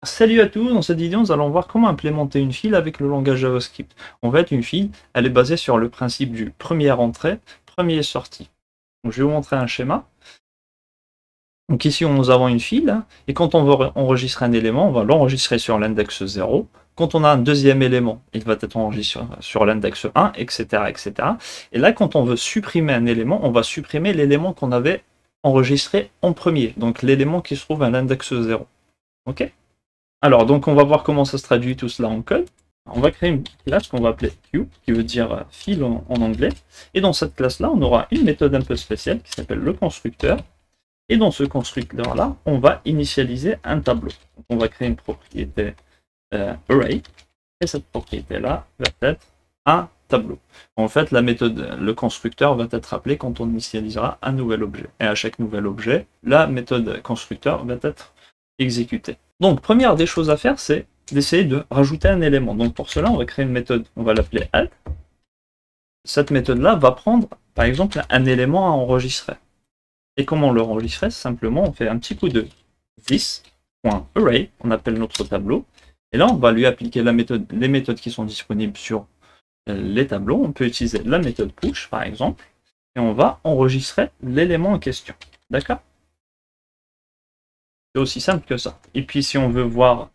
Salut à tous, dans cette vidéo nous allons voir comment implémenter une file avec le langage JavaScript. En fait une file, elle est basée sur le principe du premier entrée, premier sortie. Donc, je vais vous montrer un schéma. Donc ici nous avons une file, et quand on veut enregistrer un élément, on va l'enregistrer sur l'index 0. Quand on a un deuxième élément, il va être enregistré sur l'index 1, etc., etc. Et là quand on veut supprimer un élément, on va supprimer l'élément qu'on avait enregistré en premier, donc l'élément qui se trouve à l'index 0. Ok ? Alors, donc on va voir comment ça se traduit tout cela en code. On va créer une classe qu'on va appeler Q, qui veut dire file en anglais. Et dans cette classe-là, on aura une méthode un peu spéciale qui s'appelle le constructeur. Et dans ce constructeur-là, on va initialiser un tableau. Donc, on va créer une propriété array. Et cette propriété-là va être un tableau. En fait, la méthode, le constructeur va être appelé quand on initialisera un nouvel objet. Et à chaque nouvel objet, la méthode constructeur va être exécutée. Donc, première des choses à faire, c'est d'essayer de rajouter un élément. Donc, pour cela, on va créer une méthode, on va l'appeler add. Cette méthode-là va prendre, par exemple, un élément à enregistrer. Et comment le enregistrer? Simplement, on fait un petit coup de this.array, on appelle notre tableau. Et là, on va lui appliquer la méthode, les méthodes qui sont disponibles sur les tableaux. On peut utiliser la méthode push, par exemple, et on va enregistrer l'élément en question. D'accord? C'est aussi simple que ça. Et puis si on veut voir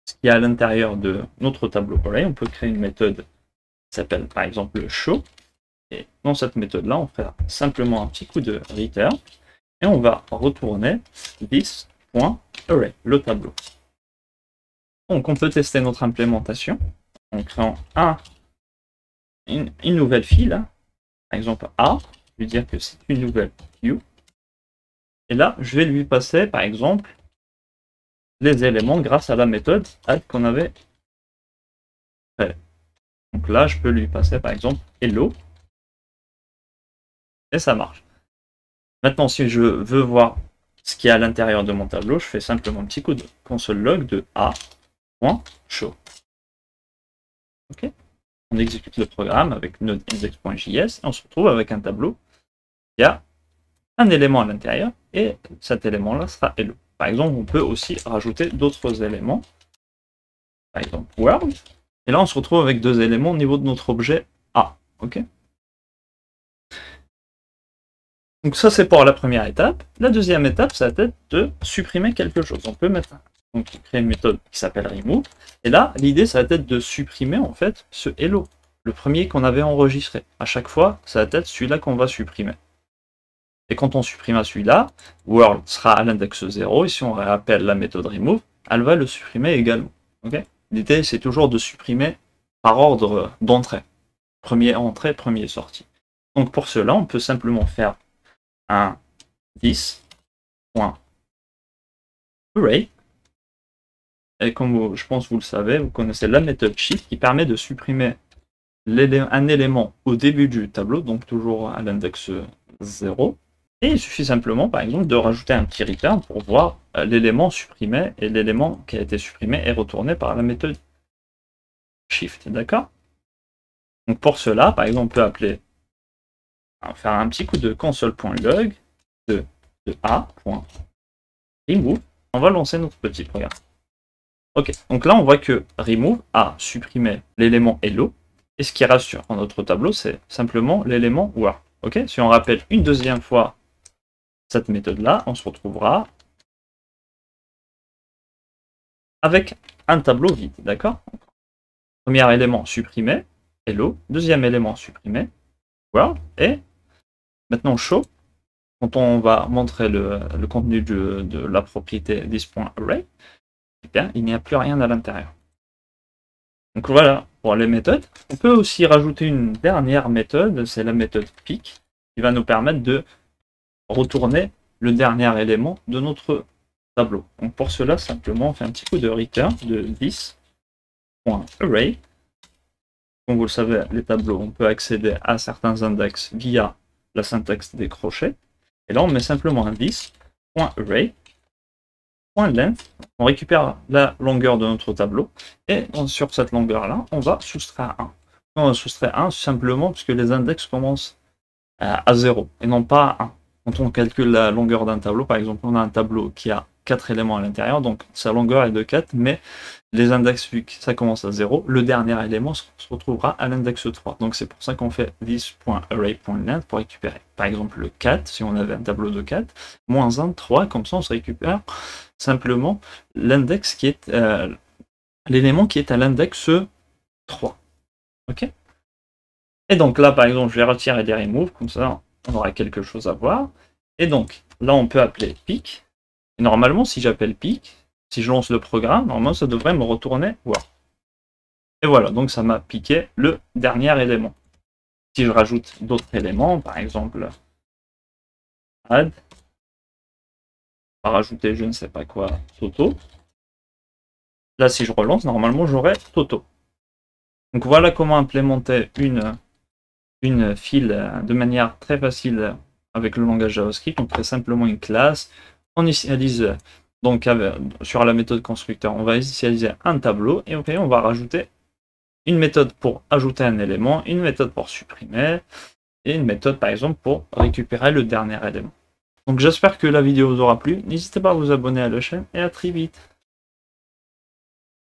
ce qu'il y a à l'intérieur de notre tableau array, on peut créer une méthode qui s'appelle par exemple show. Et dans cette méthode-là, on fait simplement un petit coup de return et on va retourner this.array, le tableau. Donc on peut tester notre implémentation en créant une nouvelle file, par exemple A, je vais dire que c'est une nouvelle Q. Et là, je vais lui passer, par exemple, les éléments grâce à la méthode add qu'on avait fait. Donc là, je peux lui passer, par exemple, hello. Et ça marche. Maintenant, si je veux voir ce qu'il y a à l'intérieur de mon tableau, je fais simplement un petit coup de console log de a.show. Ok. On exécute le programme avec node index.js et on se retrouve avec un tableau qui a un élément à l'intérieur et cet élément-là sera hello. Par exemple, on peut aussi rajouter d'autres éléments. Par exemple, world. Et là, on se retrouve avec deux éléments au niveau de notre objet A. Ok. Donc ça, c'est pour la première étape. La deuxième étape, ça va être de supprimer quelque chose. On peut mettre, donc créer une méthode qui s'appelle remove. Et là, l'idée, ça va être de supprimer en fait ce hello, le premier qu'on avait enregistré. À chaque fois, ça va être celui-là qu'on va supprimer. Et quand on supprime celui-là, world sera à l'index 0. Et si on rappelle la méthode remove, elle va le supprimer également. Okay. L'idée, c'est toujours de supprimer par ordre d'entrée. Premier entrée, premier sortie. Donc pour cela, on peut simplement faire un this.array. Et comme je pense que vous le savez, vous connaissez la méthode shift qui permet de supprimer un élément au début du tableau, donc toujours à l'index 0. Et il suffit simplement, par exemple, de rajouter un petit return pour voir l'élément supprimé, et l'élément qui a été supprimé est retourné par la méthode shift. D'accord? Donc pour cela, par exemple, on peut appeler, on va faire un petit coup de console.log de a.remove. On va lancer notre petit programme. Ok, donc là on voit que remove a supprimé l'élément hello, et ce qui reste sur notre tableau, c'est simplement l'élément world. Ok, si on rappelle une deuxième fois cette méthode-là, on se retrouvera avec un tableau vide, d'accord? Premier élément supprimé, hello. Deuxième élément supprimé, world. Et maintenant show, quand on va montrer le contenu de la propriété this.array, eh bien, il n'y a plus rien à l'intérieur. Donc voilà pour les méthodes. On peut aussi rajouter une dernière méthode, c'est la méthode pick, qui va nous permettre de retourner le dernier élément de notre tableau. Donc pour cela, simplement, on fait un petit coup de return de this.array. Comme vous le savez, les tableaux, on peut accéder à certains index via la syntaxe des crochets. Et là, on met simplement un this.array. .length, on récupère la longueur de notre tableau, et sur cette longueur-là, on va soustraire 1. On va soustraire 1 simplement parce que les index commencent à 0, et non pas à 1. quand on calcule la longueur d'un tableau, par exemple, on a un tableau qui a 4 éléments à l'intérieur, donc sa longueur est de 4, mais les index, vu que ça commence à 0, le dernier élément se retrouvera à l'index 3. Donc c'est pour ça qu'on fait this.array.length pour récupérer, par exemple, le 4, si on avait un tableau de 4, moins 1, 3, comme ça on se récupère simplement l'index qui est l'élément qui est à l'index 3. Ok? Et donc là, par exemple, je vais retirer des remove, comme ça on aura quelque chose à voir. Et donc, là on peut appeler pick. Et normalement, si j'appelle pick, si je lance le programme, normalement ça devrait me retourner voir. Et voilà, donc ça m'a piqué le dernier élément. Si je rajoute d'autres éléments, par exemple, add, on va rajouter je ne sais pas quoi, Toto. Là, si je relance, normalement j'aurai Toto. Donc voilà comment implémenter une file de manière très facile avec le langage JavaScript. On crée simplement une classe, on initialise donc sur la méthode constructeur, on va initialiser un tableau et on va rajouter une méthode pour ajouter un élément, une méthode pour supprimer et une méthode par exemple pour récupérer le dernier élément. Donc j'espère que la vidéo vous aura plu, n'hésitez pas à vous abonner à la chaîne et à très vite.